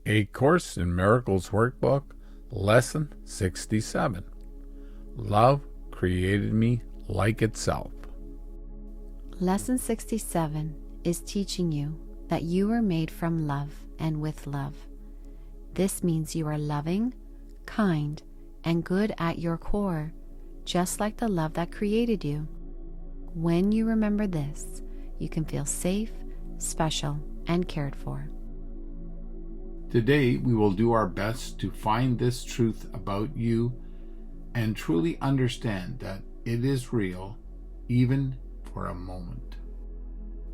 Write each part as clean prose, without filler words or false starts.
A Course in Miracles Workbook, Lesson 67. Love created me like itself. Lesson 67 is teaching you that you were made from love and with love. This means you are loving, kind, and good at your core, just like the love that created you. When you remember this, you can feel safe, special, and cared for. Today, we will do our best to find this truth about you and truly understand that it is real, even for a moment.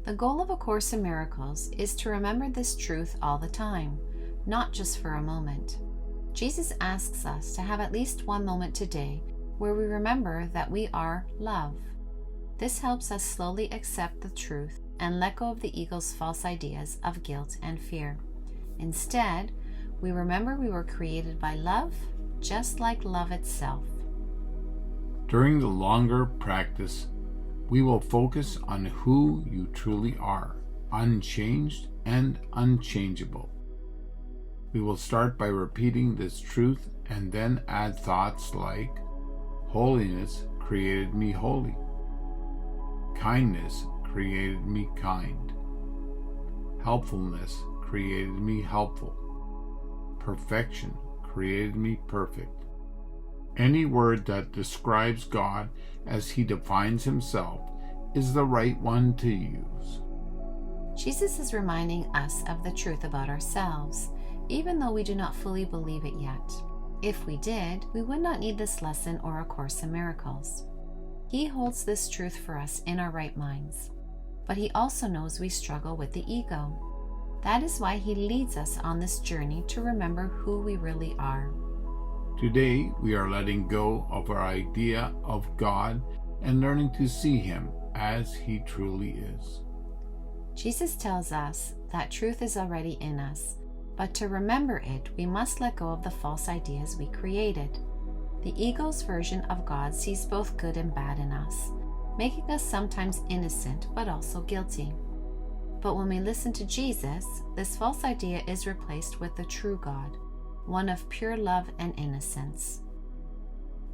The goal of A Course in Miracles is to remember this truth all the time, not just for a moment. Jesus asks us to have at least one moment today where we remember that we are love. This helps us slowly accept the truth and let go of the ego's false ideas of guilt and fear. Instead, we remember we were created by love, just like love itself. During the longer practice, we will focus on who you truly are, unchanged and unchangeable. We will start by repeating this truth and then add thoughts like, holiness created me holy. Kindness created me kind. Helpfulness created me helpful. Perfection created me perfect. Any word that describes God as He defines Himself is the right one to use. Jesus is reminding us of the truth about ourselves, even though we do not fully believe it yet. If we did, we would not need this lesson or A Course in Miracles. He holds this truth for us in our right minds, but He also knows we struggle with the ego. That is why He leads us on this journey to remember who we really are. Today, we are letting go of our idea of God and learning to see Him as He truly is. Jesus tells us that truth is already in us, but to remember it, we must let go of the false ideas we created. The ego's version of God sees both good and bad in us, making us sometimes innocent but also guilty. But when we listen to Jesus, this false idea is replaced with the true God, one of pure love and innocence.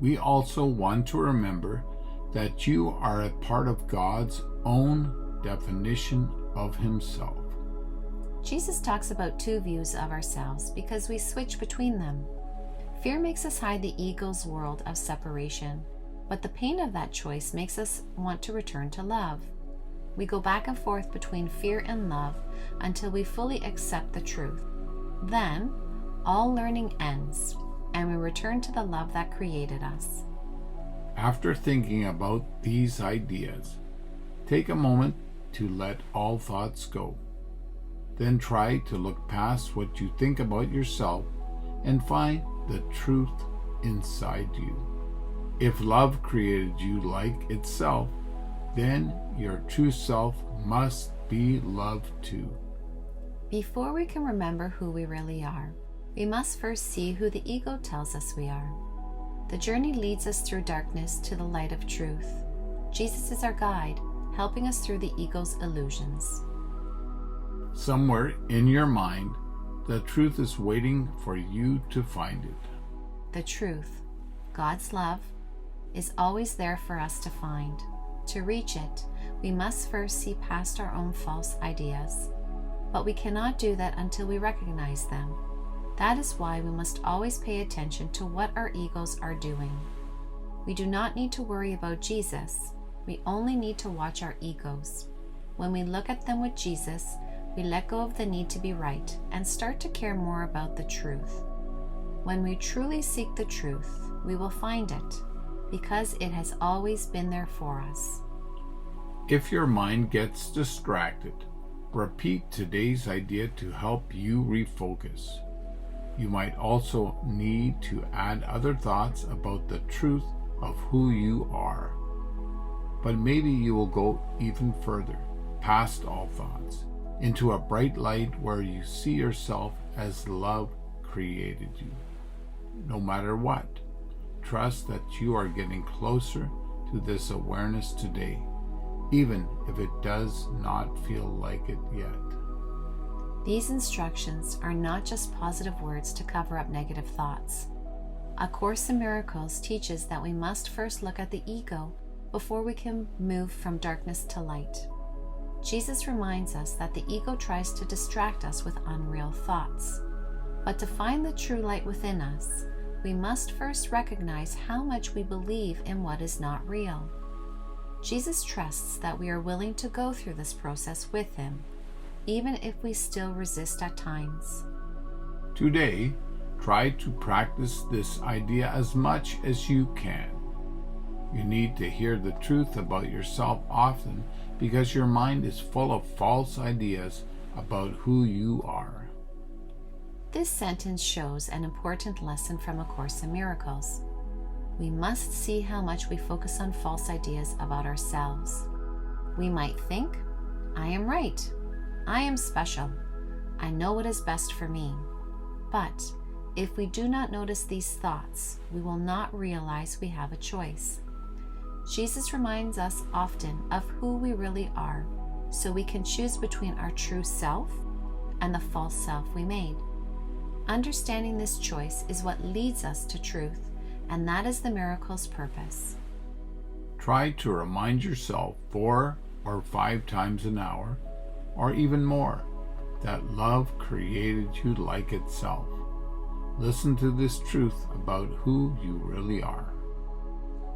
We also want to remember that you are a part of God's own definition of Himself. Jesus talks about two views of ourselves because we switch between them. Fear makes us hide the ego's world of separation, but the pain of that choice makes us want to return to love. We go back and forth between fear and love until we fully accept the truth. Then, all learning ends, and we return to the love that created us. After thinking about these ideas, take a moment to let all thoughts go. Then try to look past what you think about yourself and find the truth inside you. If love created you like itself, then your true self must be love too. Before we can remember who we really are, we must first see who the ego tells us we are. The journey leads us through darkness to the light of truth. Jesus is our guide, helping us through the ego's illusions. Somewhere in your mind, the truth is waiting for you to find it. The truth, God's love, is always there for us to find. To reach it, we must first see past our own false ideas. But we cannot do that until we recognize them. That is why we must always pay attention to what our egos are doing. We do not need to worry about Jesus. We only need to watch our egos. When we look at them with Jesus, we let go of the need to be right and start to care more about the truth. When we truly seek the truth, we will find it, because it has always been there for us. If your mind gets distracted, repeat today's idea to help you refocus. You might also need to add other thoughts about the truth of who you are. But maybe you will go even further, past all thoughts, into a bright light where you see yourself as love created you. No matter what, trust that you are getting closer to this awareness today, even if it does not feel like it yet. These instructions are not just positive words to cover up negative thoughts. A Course in Miracles teaches that we must first look at the ego before we can move from darkness to light. Jesus reminds us that the ego tries to distract us with unreal thoughts. But to find the true light within us, we must first recognize how much we believe in what is not real. Jesus trusts that we are willing to go through this process with him, even if we still resist at times. Today, try to practice this idea as much as you can. You need to hear the truth about yourself often because your mind is full of false ideas about who you are. This sentence shows an important lesson from A Course in Miracles. We must see how much we focus on false ideas about ourselves. We might think, I am right, I am special, I know what is best for me. But if we do not notice these thoughts, we will not realize we have a choice. Jesus reminds us often of who we really are, so we can choose between our true self and the false self we made. Understanding this choice is what leads us to truth, and that is the miracle's purpose. Try to remind yourself 4 or 5 times an hour, or even more, that love created you like itself. Listen to this truth about who you really are.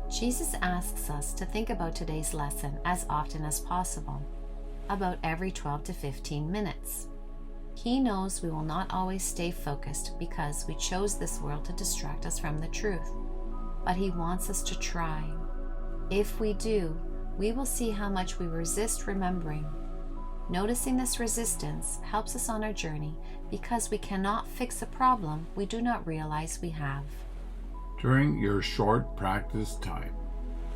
Jesus asks us to think about today's lesson as often as possible, about every 12 to 15 minutes. He knows we will not always stay focused because we chose this world to distract us from the truth, but he wants us to try. If we do, we will see how much we resist remembering. Noticing this resistance helps us on our journey because we cannot fix a problem we do not realize we have. During your short practice time,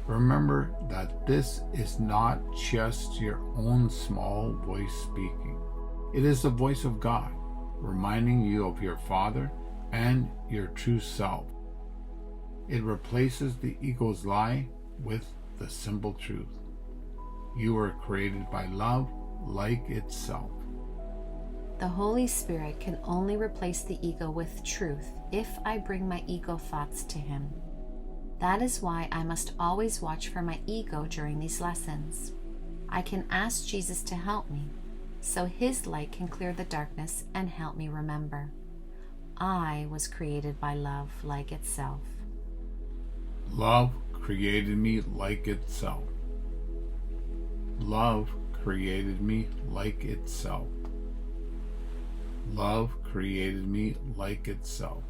remember that this is not just your own small voice speaking. It is the voice of God, reminding you of your Father and your true self. It replaces the ego's lie with the simple truth. You were created by love like itself. The Holy Spirit can only replace the ego with truth if I bring my ego thoughts to him. That is why I must always watch for my ego during these lessons. I can ask Jesus to help me, so his light can clear the darkness and help me remember. I was created by love like itself. Love created me like itself. Love created me like itself. Love created me like itself.